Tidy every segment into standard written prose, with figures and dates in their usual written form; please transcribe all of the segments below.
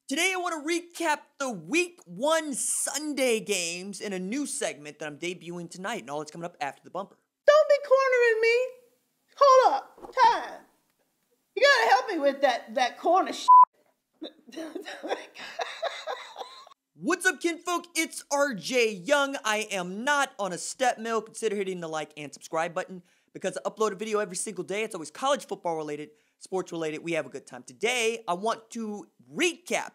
Today I want to recap the Week 1 Sunday games in a new segment that I'm debuting tonight, and all that's coming up after the bumper. Don't be cornering me. Hold up. Time. You gotta help me with that corner What's up, kinfolk? It's RJ Young. I am not on a step mill. Consider hitting the like and subscribe button because I upload a video every single day. It's always college football related, sports related. We have a good time. Today, I want to recap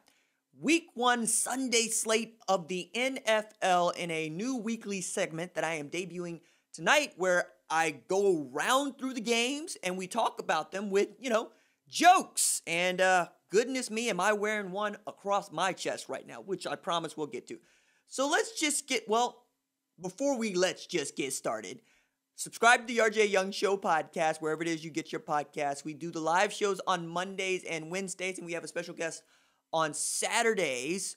Week 1 Sunday slate of the NFL in a new weekly segment that I am debuting tonight, where I go around through the games and we talk about them with, jokes. And goodness me, am I wearing one across my chest right now, which I promise we'll get to. So let's just get started, subscribe to the RJ Young Show podcast, wherever it is you get your podcasts. We do the live shows on Mondays and Wednesdays, and we have a special guest on Saturdays.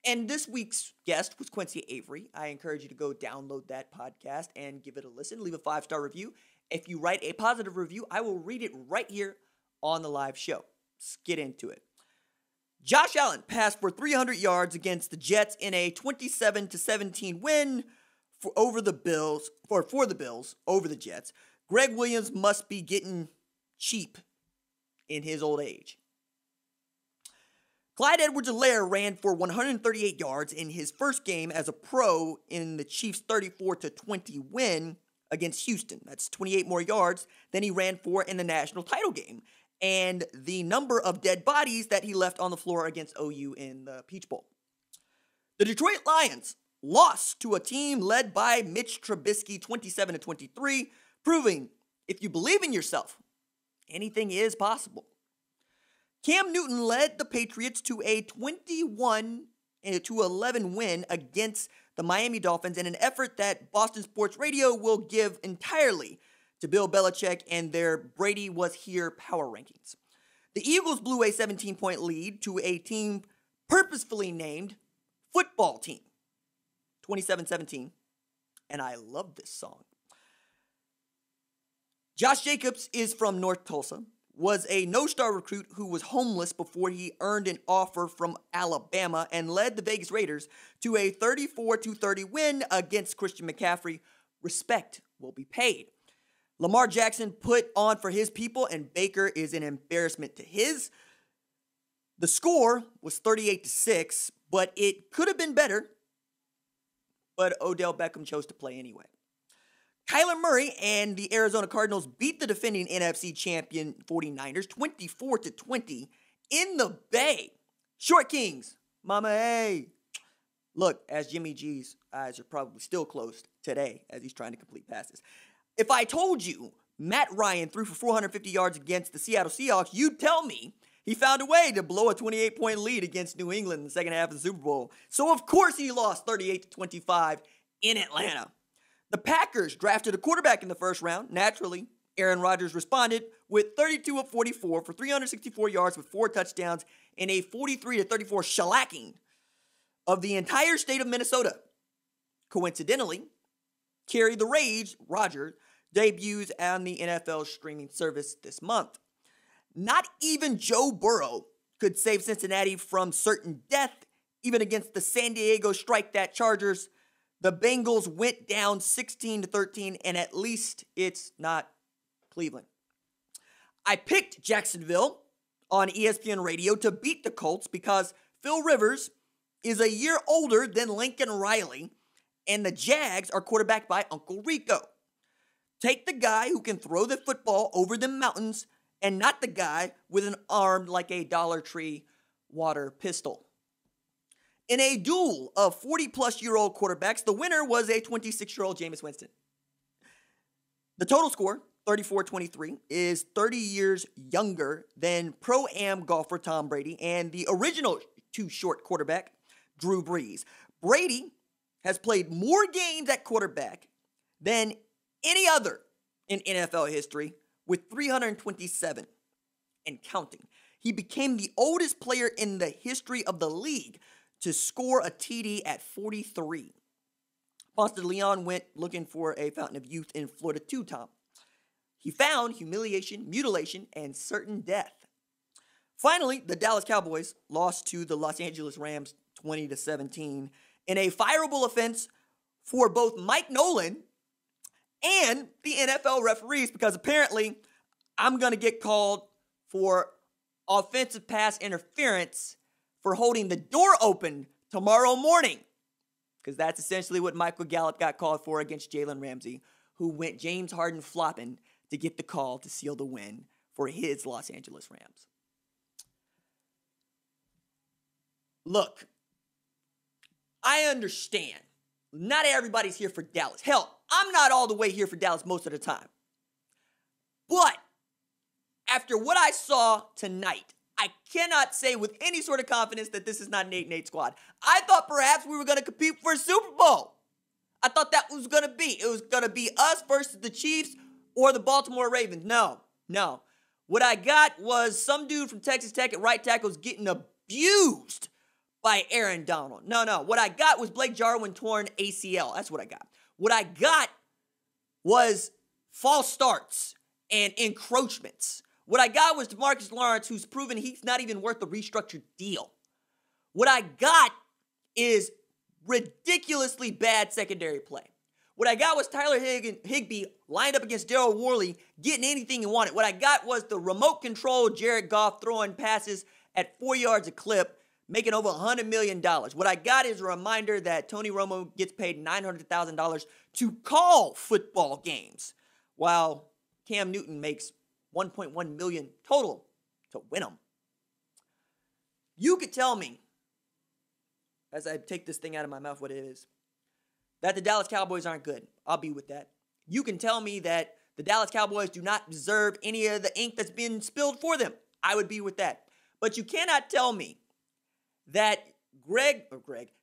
And this week's guest was Quincy Avery. I encourage you to go download that podcast and give it a listen. Leave a 5-star review. If you write a positive review, I will read it right here on the live show. Let's get into it. Josh Allen passed for 300 yards against the Jets in a 27-17 win for the Bills over the Jets. Greg Williams must be getting cheap in his old age. Clyde Edwards-Helaire ran for 138 yards in his first game as a pro in the Chiefs' 34-20 win against Houston. That's 28 more yards than he ran for in the national title game, and the number of dead bodies that he left on the floor against OU in the Peach Bowl. The Detroit Lions lost to a team led by Mitch Trubisky 27-23, proving if you believe in yourself, anything is possible. Cam Newton led the Patriots to a 21-11 win against the Miami Dolphins in an effort that Boston Sports Radio will give entirely to Bill Belichick and their Brady Was Here power rankings. The Eagles blew a 17-point lead to a team purposefully named Football Team, 27-17, and I love this song. Josh Jacobs is from North Tulsa, was a no-star recruit who was homeless before he earned an offer from Alabama and led the Vegas Raiders to a 34-30 win against Christian McCaffrey. Respect will be paid. Lamar Jackson put on for his people, and Baker is an embarrassment to his. The score was 38-6, but it could have been better, but Odell Beckham chose to play anyway. Kyler Murray and the Arizona Cardinals beat the defending NFC champion 49ers 24-20 in the Bay. Short Kings, mama, hey. Look, as Jimmy G's eyes are probably still closed today as he's trying to complete passes. If I told you Matt Ryan threw for 450 yards against the Seattle Seahawks, you'd tell me he found a way to blow a 28-point lead against New England in the second half of the Super Bowl. So of course he lost 38-25 in Atlanta. The Packers drafted a quarterback in the first round. Naturally, Aaron Rodgers responded with 32 of 44 for 364 yards with 4 touchdowns in a 43-34 shellacking of the entire state of Minnesota. Coincidentally, Carry the Rage, Rodgers, debuts on the NFL streaming service this month. Not even Joe Burrow could save Cincinnati from certain death, even against the San Diego Strike That Chargers. The Bengals went down 16-13, and at least it's not Cleveland. I picked Jacksonville on ESPN Radio to beat the Colts because Phil Rivers is a year older than Lincoln Riley, and the Jags are quarterbacked by Uncle Rico. Take the guy who can throw the football over the mountains and not the guy with an arm like a Dollar Tree water pistol. In a duel of 40-plus-year-old quarterbacks, the winner was a 26-year-old Jameis Winston. The total score, 34-23, is 30 years younger than Pro-Am golfer Tom Brady and the original too-short quarterback, Drew Brees. Brady has played more games at quarterback than any other in NFL history, with 327 and counting. He became the oldest player in the history of the league to score a TD at 43. Ponce de Leon went looking for a fountain of youth in Florida too, Tom. He found humiliation, mutilation, and certain death. Finally, the Dallas Cowboys lost to the Los Angeles Rams 20-17 in a fireable offense for both Mike Nolan and the NFL referees, because apparently I'm going to get called for offensive pass interference for holding the door open tomorrow morning, because that's essentially what Michael Gallup got called for against Jalen Ramsey, who went James Harden flopping to get the call to seal the win for his Los Angeles Rams. Look, I understand. Not everybody's here for Dallas. Hell, I'm not all the way here for Dallas most of the time. But after what I saw tonight, I cannot say with any sort of confidence that this is not an 8-8 squad. I thought perhaps we were going to compete for a Super Bowl. I thought that was going to be. It was going to be us versus the Chiefs or the Baltimore Ravens. No. What I got was some dude from Texas Tech at right tackle was getting abused by Aaron Donald. No. What I got was Blake Jarwin torn ACL. That's what I got. What I got was false starts and encroachments. What I got was DeMarcus Lawrence, who's proven he's not even worth a restructured deal. What I got is ridiculously bad secondary play. What I got was Tyler Higbee lined up against Daryl Worley, getting anything he wanted. What I got was the remote control Jared Goff throwing passes at 4 yards a clip, making over $100 million. What I got is a reminder that Tony Romo gets paid $900,000 to call football games, while Cam Newton makes $1.1 million total to win them. You could tell me, as I take this thing out of my mouth what it is, that the Dallas Cowboys aren't good. I'll be with that. You can tell me that the Dallas Cowboys do not deserve any of the ink that's been spilled for them. I would be with that. But you cannot tell me that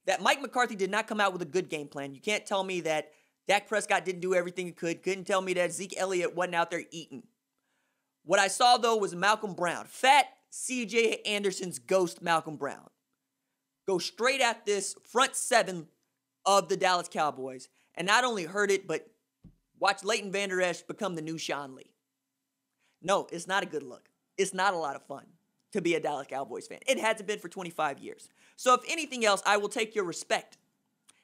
that Mike McCarthy did not come out with a good game plan. You can't tell me that Dak Prescott didn't do everything he could. Couldn't tell me that Zeke Elliott wasn't out there eating. What I saw, though, was Malcolm Brown. Fat C.J. Anderson's ghost Malcolm Brown. Go straight at this front seven of the Dallas Cowboys. And not only heard it, but watch Leighton Vander Esch become the new Sean Lee. No, it's not a good look. It's not a lot of fun to be a Dallas Cowboys fan. It hasn't been for 25 years. So if anything else, I will take your respect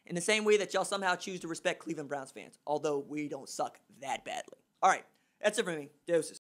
in the same way that y'all somehow choose to respect Cleveland Browns fans, although we don't suck that badly. All right, that's it for me. Deuces.